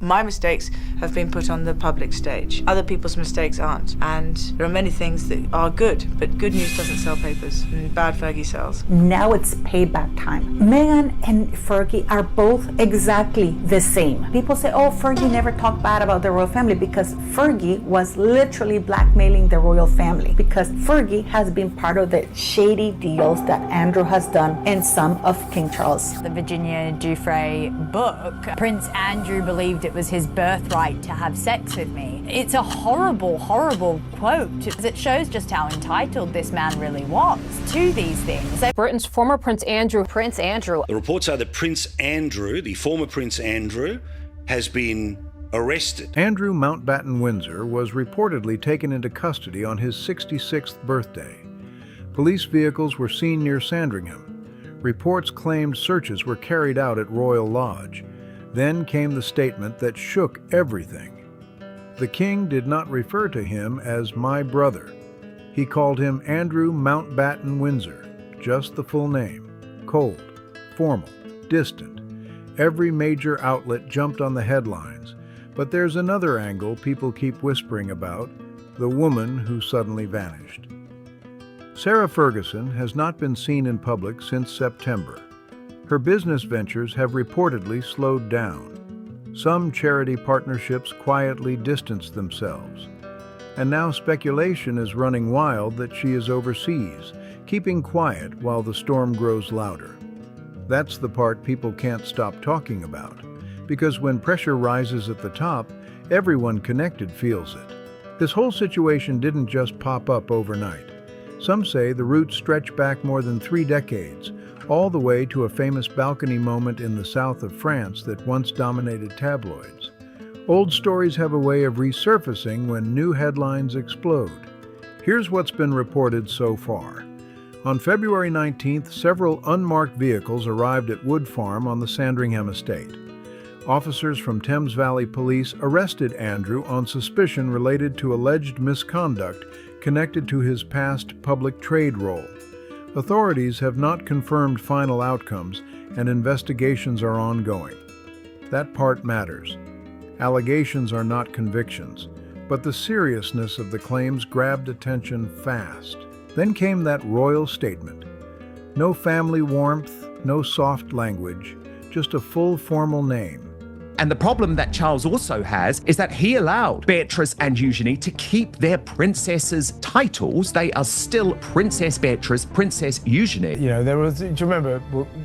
My mistakes have been put on the public stage. Other people's mistakes aren't. And there are many things that are good, but good news doesn't sell papers, and bad Fergie sells. Now it's payback time. Meghan and Fergie are both exactly the same. People say, oh, Fergie never talked bad about the royal family, because Fergie was literally blackmailing the royal family, because Fergie has been part of the shady deals that Andrew has done and some of King Charles. The Virginia Giuffre book, Prince Andrew believed it was his birthright to have sex with me. It's a horrible, horrible quote. It shows just how entitled this man really was to these things. Britain's former Prince Andrew. The reports are that Prince Andrew, the former Prince Andrew, has been arrested. Andrew Mountbatten Windsor was reportedly taken into custody on his 66th birthday. Police vehicles were seen near Sandringham. Reports claimed searches were carried out at Royal Lodge. Then came the statement that shook everything. The king did not refer to him as my brother. He called him Andrew Mountbatten Windsor, just the full name. Cold, formal, distant. Every major outlet jumped on the headlines. But there's another angle people keep whispering about, the woman who suddenly vanished. Sarah Ferguson has not been seen in public since September. Her business ventures have reportedly slowed down. Some charity partnerships quietly distanced themselves. And now speculation is running wild that she is overseas, keeping quiet while the storm grows louder. That's the part people can't stop talking about, because when pressure rises at the top, everyone connected feels it. This whole situation didn't just pop up overnight. Some say the roots stretch back more than 3 decades, all the way to a famous balcony moment in the south of France that once dominated tabloids. Old stories have a way of resurfacing when new headlines explode. Here's what's been reported so far. On February 19th, several unmarked vehicles arrived at Wood Farm on the Sandringham estate. Officers from Thames Valley Police arrested Andrew on suspicion related to alleged misconduct connected to his past public trade role. Authorities have not confirmed final outcomes, and investigations are ongoing. That part matters. Allegations are not convictions, but the seriousness of the claims grabbed attention fast. Then came that royal statement. No family warmth, no soft language, just a full formal name. And the problem that Charles also has is that he allowed Beatrice and Eugenie to keep their princesses' titles. They are still Princess Beatrice, Princess Eugenie. You know, do you remember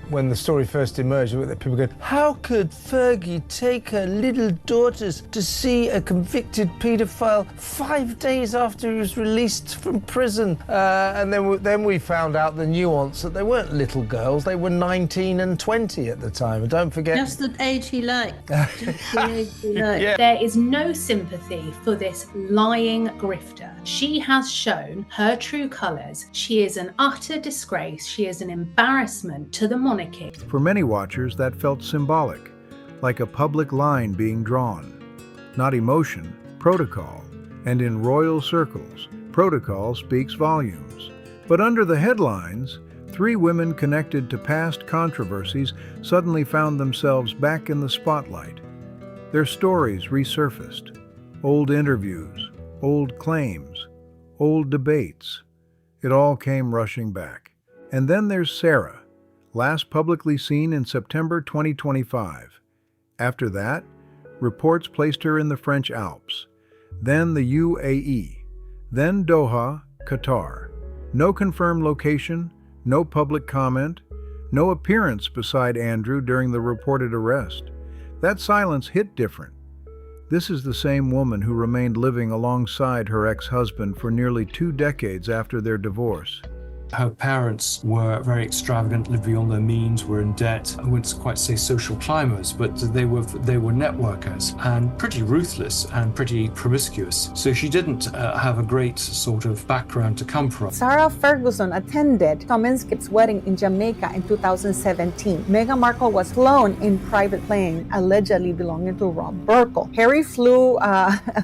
when the story first emerged, people going, how could Fergie take her little daughters to see a convicted paedophile 5 days after he was released from prison? And then we found out the nuance that they weren't little girls, they were 19 and 20 at the time. And don't forget... Just the age he liked. Yeah. There is no sympathy for this lying grifter. She has shown her true colours. She is an utter disgrace. She is an embarrassment to the monarchy. For many watchers, that felt symbolic, like a public line being drawn. Not emotion, protocol. And in royal circles, protocol speaks volumes. But under the headlines, 3 women connected to past controversies suddenly found themselves back in the spotlight. Their stories resurfaced. Old interviews, old claims, old debates. It all came rushing back. And then there's Sarah, last publicly seen in September 2025. After that, reports placed her in the French Alps, then the UAE, then Doha, Qatar. No confirmed location, no public comment, no appearance beside Andrew during the reported arrest. That silence hit different. This is the same woman who remained living alongside her ex-husband for nearly 2 decades after their divorce. Her parents were very extravagant, lived beyond their means, were in debt. I wouldn't quite say social climbers, but they were networkers and pretty ruthless and pretty promiscuous. So she didn't have a great sort of background to come from. Sarah Ferguson attended Tom Inskip's wedding in Jamaica in 2017. Meghan Markle was flown in private plane, allegedly belonging to Rob Burkle. Harry flew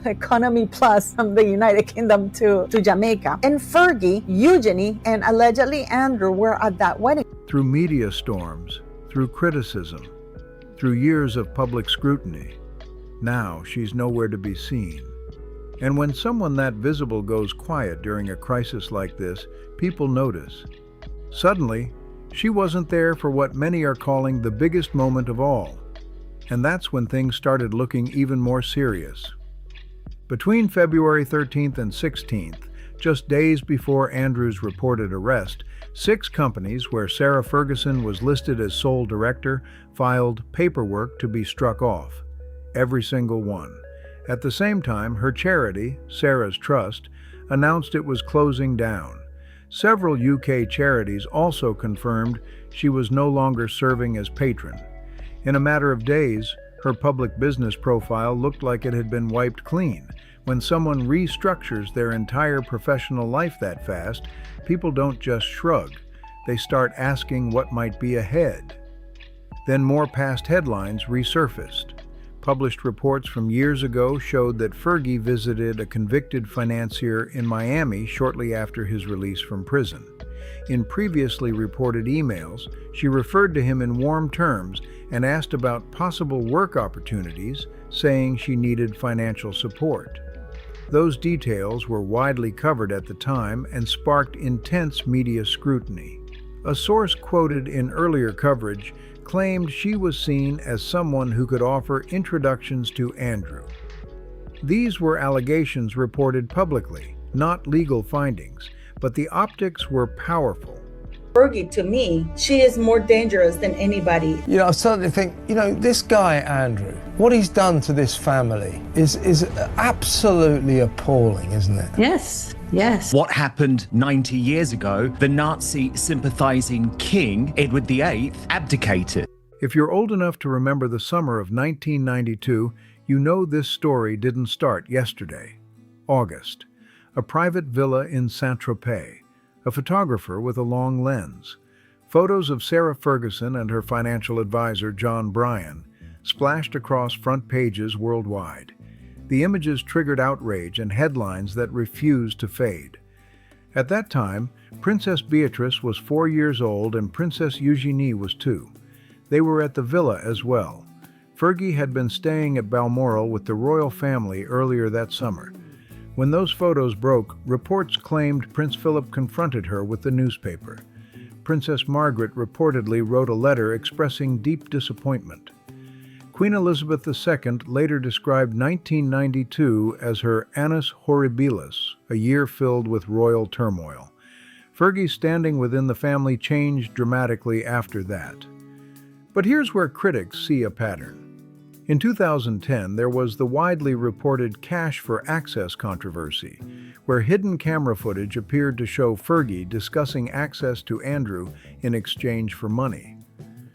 economy plus from the United Kingdom to Jamaica. And Fergie, Eugenie, and allegedly Andrew were at that wedding. Through media storms, through criticism, through years of public scrutiny, Now she's nowhere to be seen. And when someone that visible goes quiet during a crisis like this, people notice. Suddenly, she wasn't there for what many are calling the biggest moment of all. And that's when things started looking even more serious. Between February 13th and 16th, just days before Andrew's reported arrest, 6 companies where Sarah Ferguson was listed as sole director filed paperwork to be struck off. Every single one. At the same time, her charity, Sarah's Trust, announced it was closing down. Several UK charities also confirmed she was no longer serving as patron. In a matter of days, her public business profile looked like it had been wiped clean. When someone restructures their entire professional life that fast, people don't just shrug. They start asking what might be ahead. Then more past headlines resurfaced. Published reports from years ago showed that Fergie visited a convicted financier in Miami shortly after his release from prison. In previously reported emails, she referred to him in warm terms and asked about possible work opportunities, saying she needed financial support. Those details were widely covered at the time and sparked intense media scrutiny. A source quoted in earlier coverage claimed she was seen as someone who could offer introductions to Andrew. These were allegations reported publicly, not legal findings, but the optics were powerful. Fergie, to me, she is more dangerous than anybody. You know, I started to think, this guy, Andrew, what he's done to this family is absolutely appalling, isn't it? Yes, yes. What happened 90 years ago, the Nazi-sympathizing King, Edward VIII, abdicated. If you're old enough to remember the summer of 1992, you know this story didn't start yesterday. August. A private villa in Saint-Tropez. A photographer with a long lens. Photos of Sarah Ferguson and her financial advisor, John Bryan, splashed across front pages worldwide. The images triggered outrage and headlines that refused to fade. At that time, Princess Beatrice was 4 years old and Princess Eugenie was 2. They were at the villa as well. Fergie had been staying at Balmoral with the royal family earlier that summer. When those photos broke, reports claimed Prince Philip confronted her with the newspaper. Princess Margaret reportedly wrote a letter expressing deep disappointment. Queen Elizabeth II later described 1992 as her annus horribilis, a year filled with royal turmoil. Fergie's standing within the family changed dramatically after that. But here's where critics see a pattern. In 2010, there was the widely reported cash for access controversy, where hidden camera footage appeared to show Fergie discussing access to Andrew in exchange for money.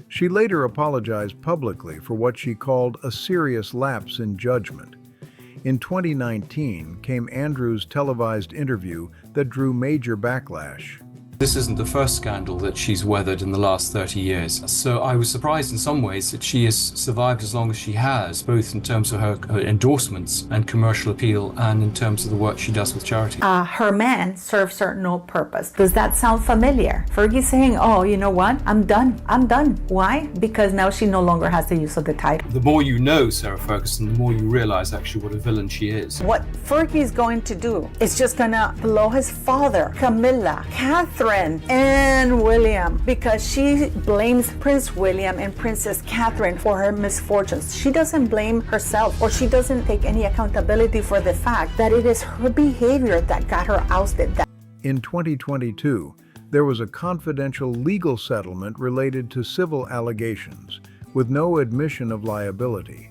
She later apologized publicly for what she called a serious lapse in judgment. In 2019 came Andrew's televised interview that drew major backlash. This isn't the first scandal that she's weathered in the last 30 years. So I was surprised in some ways that she has survived as long as she has, both in terms of her endorsements and commercial appeal and in terms of the work she does with charity. Her man serves her no purpose. Does that sound familiar? Fergie saying, oh, you know what? I'm done. Why? Because now she no longer has the use of the title. The more you know Sarah Ferguson, the more you realize actually what a villain she is. What Fergie's going to do is just gonna blow his father, Camilla, Catherine, and William, because she blames Prince William and Princess Catherine for her misfortunes. She doesn't blame herself, or she doesn't take any accountability for the fact that it is her behavior that got her ousted. In 2022, there was a confidential legal settlement related to civil allegations, with no admission of liability.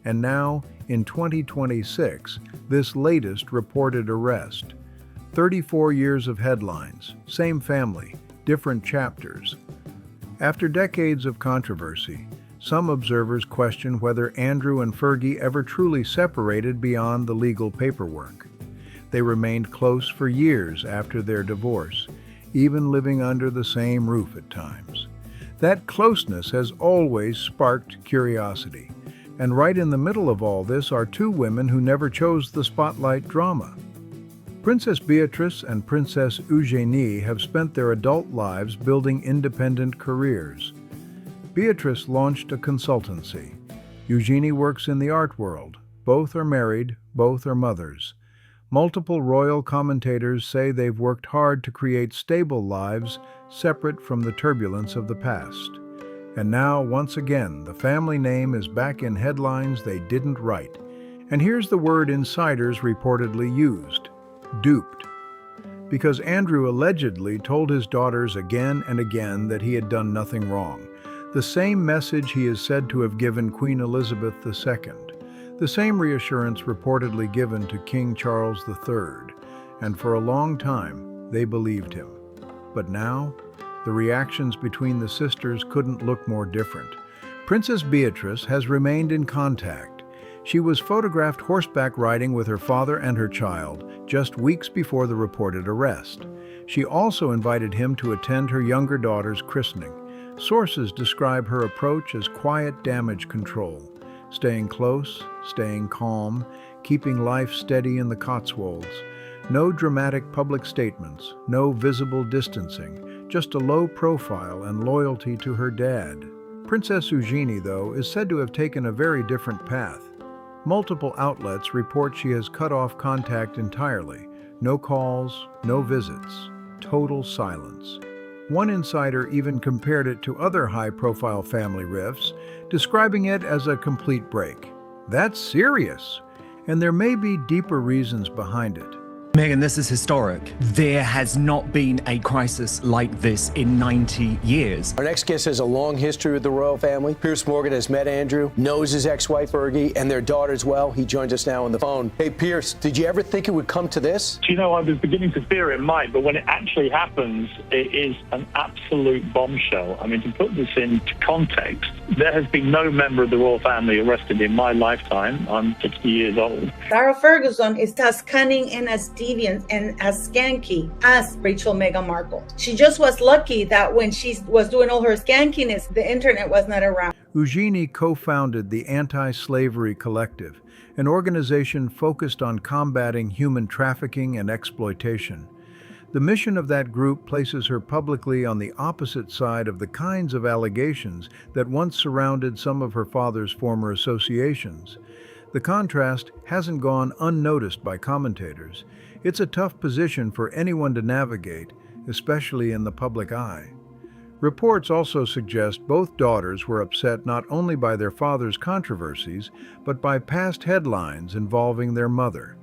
And now, in 2026, this latest reported arrest. 34 years of headlines, same family, different chapters. After decades of controversy, some observers question whether Andrew and Fergie ever truly separated beyond the legal paperwork. They remained close for years after their divorce, even living under the same roof at times. That closeness has always sparked curiosity. And right in the middle of all this are 2 women who never chose the spotlight drama. Princess Beatrice and Princess Eugenie have spent their adult lives building independent careers. Beatrice launched a consultancy. Eugenie works in the art world, both are married, both are mothers. Multiple royal commentators say they've worked hard to create stable lives separate from the turbulence of the past. And now, once again, the family name is back in headlines they didn't write. And here's the word insiders reportedly used: duped. Because Andrew allegedly told his daughters again and again that he had done nothing wrong. The same message he is said to have given Queen Elizabeth II. The same reassurance reportedly given to King Charles III. And for a long time, they believed him. But now, the reactions between the sisters couldn't look more different. Princess Beatrice has remained in contact. She was photographed horseback riding with her father and her child just weeks before the reported arrest. She also invited him to attend her younger daughter's christening. Sources describe her approach as quiet damage control, staying close, staying calm, keeping life steady in the Cotswolds. No dramatic public statements, no visible distancing, just a low profile and loyalty to her dad. Princess Eugenie, though, is said to have taken a very different path. Multiple outlets report she has cut off contact entirely. No calls, no visits, total silence. One insider even compared it to other high-profile family rifts, describing it as a complete break. That's serious, and there may be deeper reasons behind it. Meghan, this is historic. There has not been a crisis like this in 90 years. Our next guest has a long history with the royal family. Piers Morgan has met Andrew, knows his ex-wife Fergie, and their daughter as well. He joins us now on the phone. Hey, Piers, did you ever think it would come to this? You know, I was beginning to fear it might, but when it actually happens, it is an absolute bombshell. I mean, to put this into context, there has been no member of the royal family arrested in my lifetime. I'm 60 years old. Sarah Ferguson is as cunning and as deviant and as skanky as Rachel Meghan Markle. She just was lucky that when she was doing all her skankiness, the internet was not around. Eugenie co-founded the Anti-Slavery Collective, an organization focused on combating human trafficking and exploitation. The mission of that group places her publicly on the opposite side of the kinds of allegations that once surrounded some of her father's former associations. The contrast hasn't gone unnoticed by commentators. It's a tough position for anyone to navigate, especially in the public eye. Reports also suggest both daughters were upset not only by their father's controversies, but by past headlines involving their mother.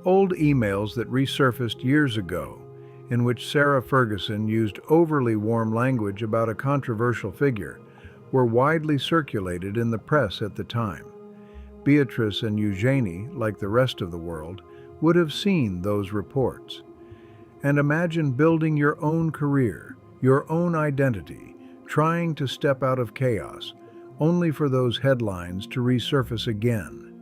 Old emails that resurfaced years ago, in which Sarah Ferguson used overly warm language about a controversial figure, were widely circulated in the press at the time. Beatrice and Eugenie, like the rest of the world, would have seen those reports. And imagine building your own career, your own identity, trying to step out of chaos, only for those headlines to resurface again.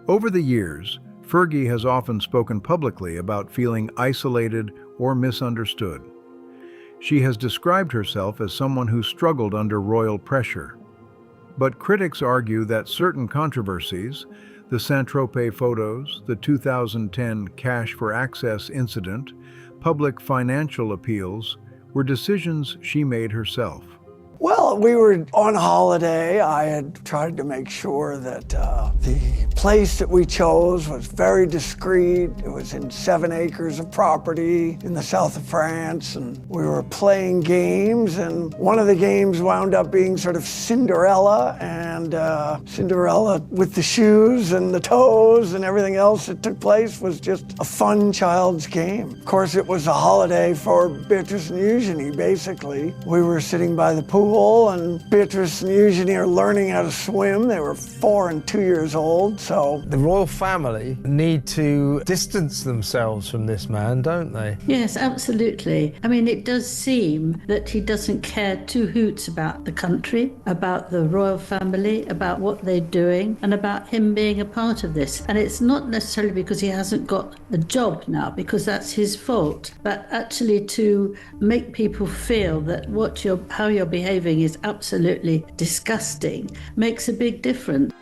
Over the years, Fergie has often spoken publicly about feeling isolated or misunderstood. She has described herself as someone who struggled under royal pressure. But critics argue that certain controversies, the Saint-Tropez photos, the 2010 Cash for Access incident, public financial appeals, were decisions she made herself. Well, we were on holiday. I had tried to make sure that the place that we chose was very discreet. It was in 7 acres of property in the south of France, and we were playing games, and one of the games wound up being sort of Cinderella, and Cinderella with the shoes and the toes and everything else that took place was just a fun child's game. Of course, it was a holiday for Beatrice and Eugenie, basically. We were sitting by the pool, and Beatrice and Eugenie are learning how to swim. They were 4 and 2 years old, so... The royal family need to distance themselves from this man, don't they? Yes, absolutely. I mean, it does seem that he doesn't care two hoots about the country, about the royal family, about what they're doing, and about him being a part of this. And it's not necessarily because he hasn't got a job now, because that's his fault, but actually to make people feel that how you're behaving is absolutely disgusting makes a big difference.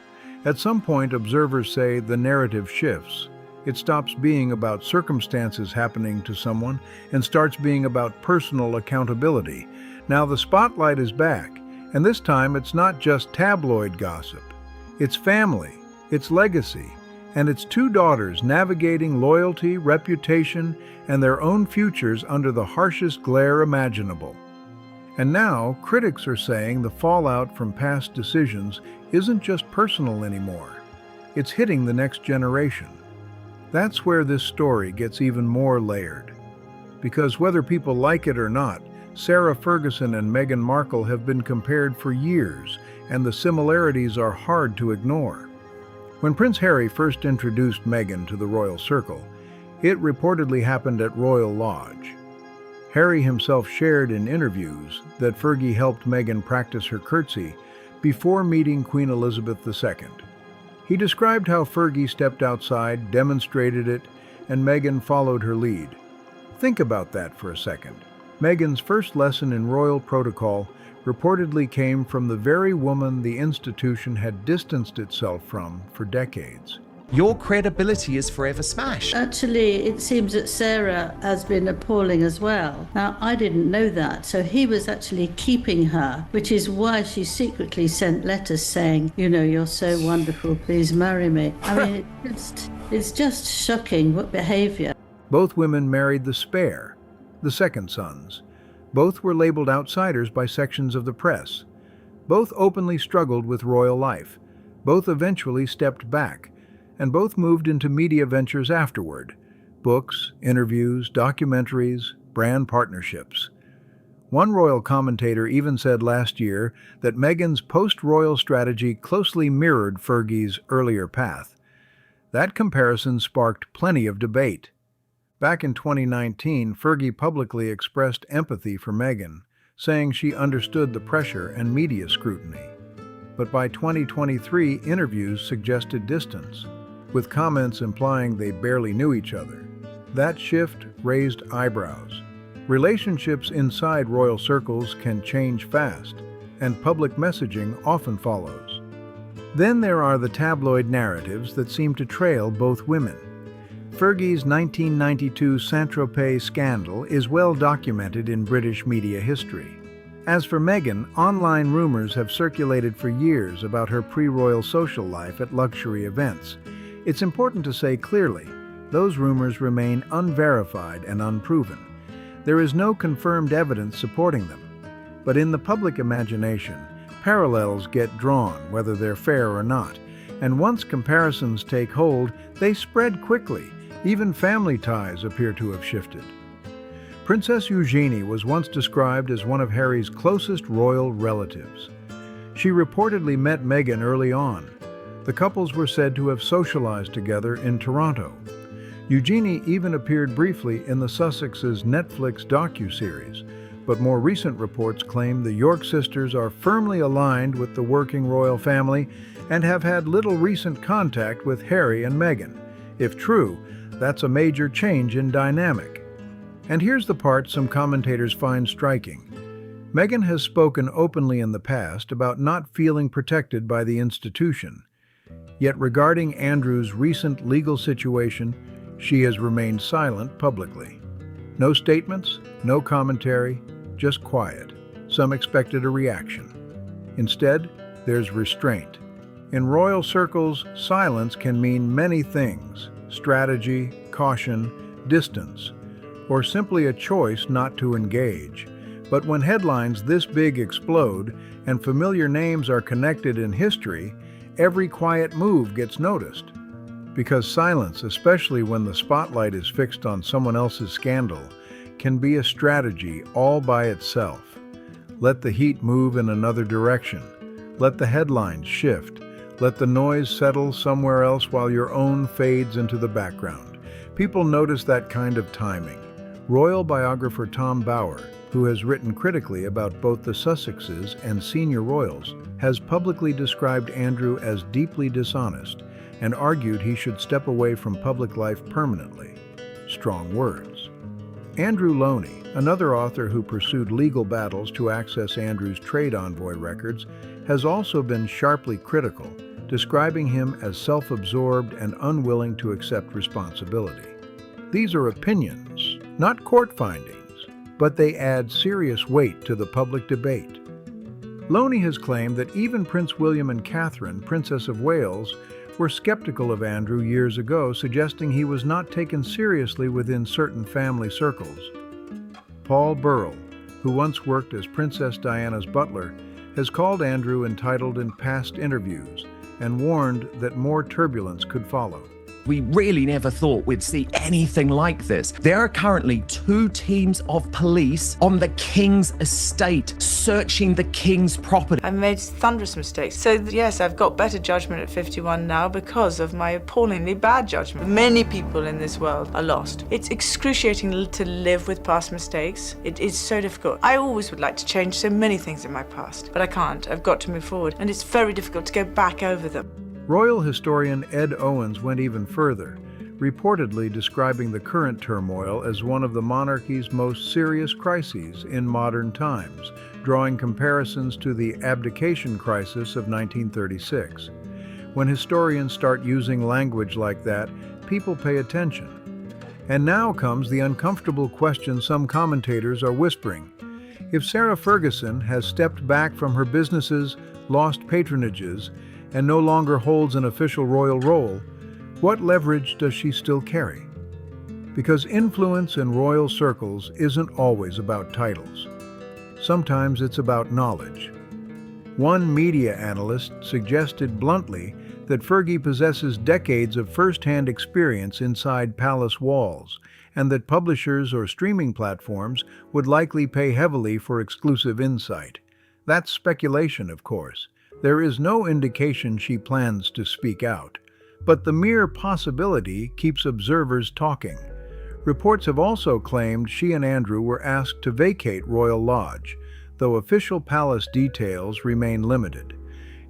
At some point, observers say the narrative shifts. It stops being about circumstances happening to someone and starts being about personal accountability. Now the spotlight is back, and this time it's not just tabloid gossip. It's family, its legacy, and its two daughters navigating loyalty, reputation, and their own futures under the harshest glare imaginable. And now, critics are saying the fallout from past decisions isn't just personal anymore. It's hitting the next generation. That's where this story gets even more layered. Because whether people like it or not, Sarah Ferguson and Meghan Markle have been compared for years, and the similarities are hard to ignore. When Prince Harry first introduced Meghan to the royal circle, it reportedly happened at Royal Lodge. Harry himself shared in interviews that Fergie helped Meghan practice her curtsy before meeting Queen Elizabeth II. He described how Fergie stepped outside, demonstrated it, and Meghan followed her lead. Think about that for a second. Meghan's first lesson in royal protocol reportedly came from the very woman the institution had distanced itself from for decades. Your credibility is forever smashed. Actually, it seems that Sarah has been appalling as well. Now, I didn't know that, so he was actually keeping her, which is why she secretly sent letters saying, you know, you're so wonderful, please marry me. I mean, it's just shocking what behavior. Both women married the spare, the second sons. Both were labeled outsiders by sections of the press. Both openly struggled with royal life. Both eventually stepped back, and both moved into media ventures afterward: books, interviews, documentaries, brand partnerships. One royal commentator even said last year that Meghan's post-royal strategy closely mirrored Fergie's earlier path. That comparison sparked plenty of debate. Back in 2019, Fergie publicly expressed empathy for Meghan, saying she understood the pressure and media scrutiny. But by 2023, interviews suggested distance, with comments implying they barely knew each other. That shift raised eyebrows. Relationships inside royal circles can change fast, and public messaging often follows. Then there are the tabloid narratives that seem to trail both women. Fergie's 1992 Saint-Tropez scandal is well documented in British media history. As for Meghan, online rumors have circulated for years about her pre-royal social life at luxury events. It's important to say clearly, those rumors remain unverified and unproven. There is no confirmed evidence supporting them. But in the public imagination, parallels get drawn, whether they're fair or not. And once comparisons take hold, they spread quickly. Even family ties appear to have shifted. Princess Eugenie was once described as one of Harry's closest royal relatives. She reportedly met Meghan early on. The couples were said to have socialized together in Toronto. Eugenie even appeared briefly in the Sussexes' Netflix docuseries, but more recent reports claim the York sisters are firmly aligned with the working royal family and have had little recent contact with Harry and Meghan. If true, that's a major change in dynamic. And here's the part some commentators find striking. Meghan has spoken openly in the past about not feeling protected by the institution. Yet regarding Andrew's recent legal situation, she has remained silent publicly. No statements, no commentary, just quiet. Some expected a reaction. Instead, there's restraint. In royal circles, silence can mean many things: strategy, caution, distance, or simply a choice not to engage. But when headlines this big explode and familiar names are connected in history, every quiet move gets noticed. Because silence, especially when the spotlight is fixed on someone else's scandal, can be a strategy all by itself. Let the heat move in another direction. Let the headlines shift. Let the noise settle somewhere else while your own fades into the background. People notice that kind of timing. Royal biographer Tom Bower, who has written critically about both the Sussexes and senior royals, has publicly described Andrew as deeply dishonest and argued he should step away from public life permanently. Strong words. Andrew Loney, another author who pursued legal battles to access Andrew's trade envoy records, has also been sharply critical, describing him as self-absorbed and unwilling to accept responsibility. These are opinions, not court findings, but they add serious weight to the public debate. Loney has claimed that even Prince William and Catherine, Princess of Wales, were skeptical of Andrew years ago, suggesting he was not taken seriously within certain family circles. Paul Burrell, who once worked as Princess Diana's butler, has called Andrew entitled in past interviews and warned that more turbulence could follow. We really never thought we'd see anything like this. There are currently 2 teams of police on the King's estate, searching the King's property. I made thunderous mistakes. So yes, I've got better judgment at 51 now because of my appallingly bad judgment. Many people in this world are lost. It's excruciating to live with past mistakes. It is so difficult. I always would like to change so many things in my past, but I can't. I've got to move forward, and it's very difficult to go back over them. Royal historian Ed Owens went even further, reportedly describing the current turmoil as one of the monarchy's most serious crises in modern times, drawing comparisons to the abdication crisis of 1936. When historians start using language like that, people pay attention. And now comes the uncomfortable question some commentators are whispering. If Sarah Ferguson has stepped back from her businesses, lost patronages, and no longer holds an official royal role, what leverage does she still carry? Because influence in royal circles isn't always about titles. Sometimes it's about knowledge. One media analyst suggested bluntly that Fergie possesses decades of first-hand experience inside palace walls, and that publishers or streaming platforms would likely pay heavily for exclusive insight. That's speculation, of course. There is no indication she plans to speak out, but the mere possibility keeps observers talking. Reports have also claimed she and Andrew were asked to vacate Royal Lodge, though official palace details remain limited.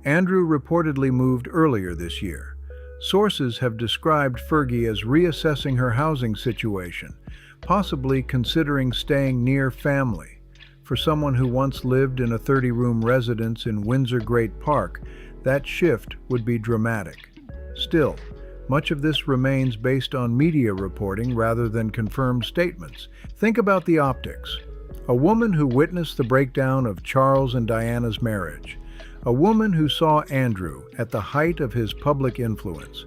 Andrew reportedly moved earlier this year. Sources have described Fergie as reassessing her housing situation, possibly considering staying near family. For someone who once lived in a 30-room residence in Windsor Great Park, that shift would be dramatic. Still, much of this remains based on media reporting rather than confirmed statements. Think about the optics. A woman who witnessed the breakdown of Charles and Diana's marriage. A woman who saw Andrew at the height of his public influence.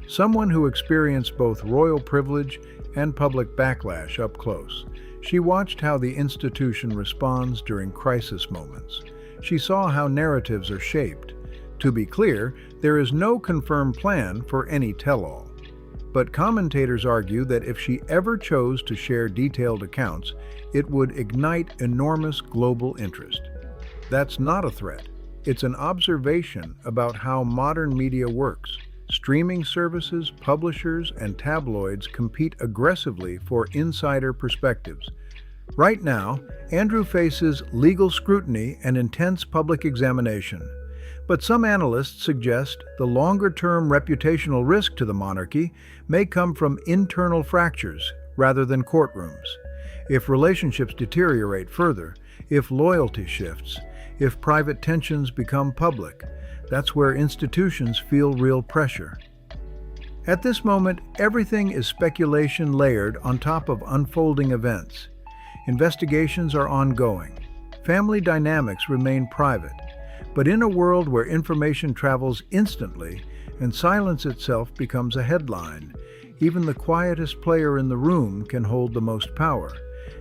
Someone who experienced both royal privilege and public backlash up close. She watched how the institution responds during crisis moments. She saw how narratives are shaped. To be clear, there is no confirmed plan for any tell-all. But commentators argue that if she ever chose to share detailed accounts, it would ignite enormous global interest. That's not a threat. It's an observation about how modern media works. Streaming services, publishers, and tabloids compete aggressively for insider perspectives. Right now, Andrew faces legal scrutiny and intense public examination. But some analysts suggest the longer-term reputational risk to the monarchy may come from internal fractures rather than courtrooms. If relationships deteriorate further, if loyalty shifts, if private tensions become public, that's where institutions feel real pressure. At this moment, everything is speculation layered on top of unfolding events. Investigations are ongoing. Family dynamics remain private. But in a world where information travels instantly and silence itself becomes a headline, even the quietest player in the room can hold the most power.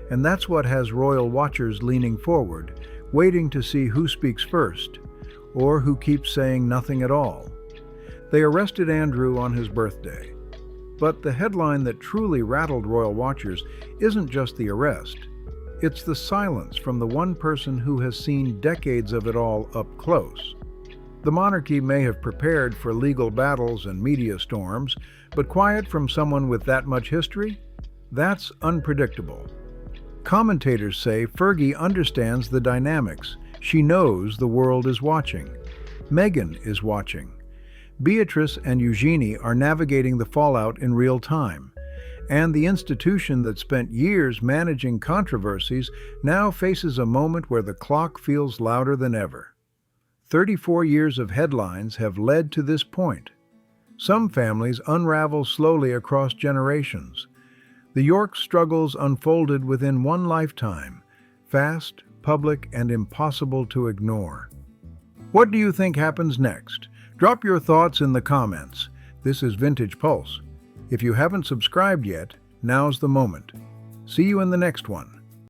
And that's what has royal watchers leaning forward, waiting to see who speaks first, or who keeps saying nothing at all. They arrested Andrew on his birthday. But the headline that truly rattled royal watchers isn't just the arrest. It's the silence from the one person who has seen decades of it all up close. The monarchy may have prepared for legal battles and media storms, but quiet from someone with that much history? That's unpredictable. Commentators say Fergie understands the dynamics. She knows the world is watching. Meghan is watching. Beatrice and Eugenie are navigating the fallout in real time. And the institution that spent years managing controversies now faces a moment where the clock feels louder than ever. 34 years of headlines have led to this point. Some families unravel slowly across generations. The York struggles unfolded within one lifetime, fast, public, and impossible to ignore. What do you think happens next? Drop your thoughts in the comments. This is Vintage Pulse. If you haven't subscribed yet, now's the moment. See you in the next one.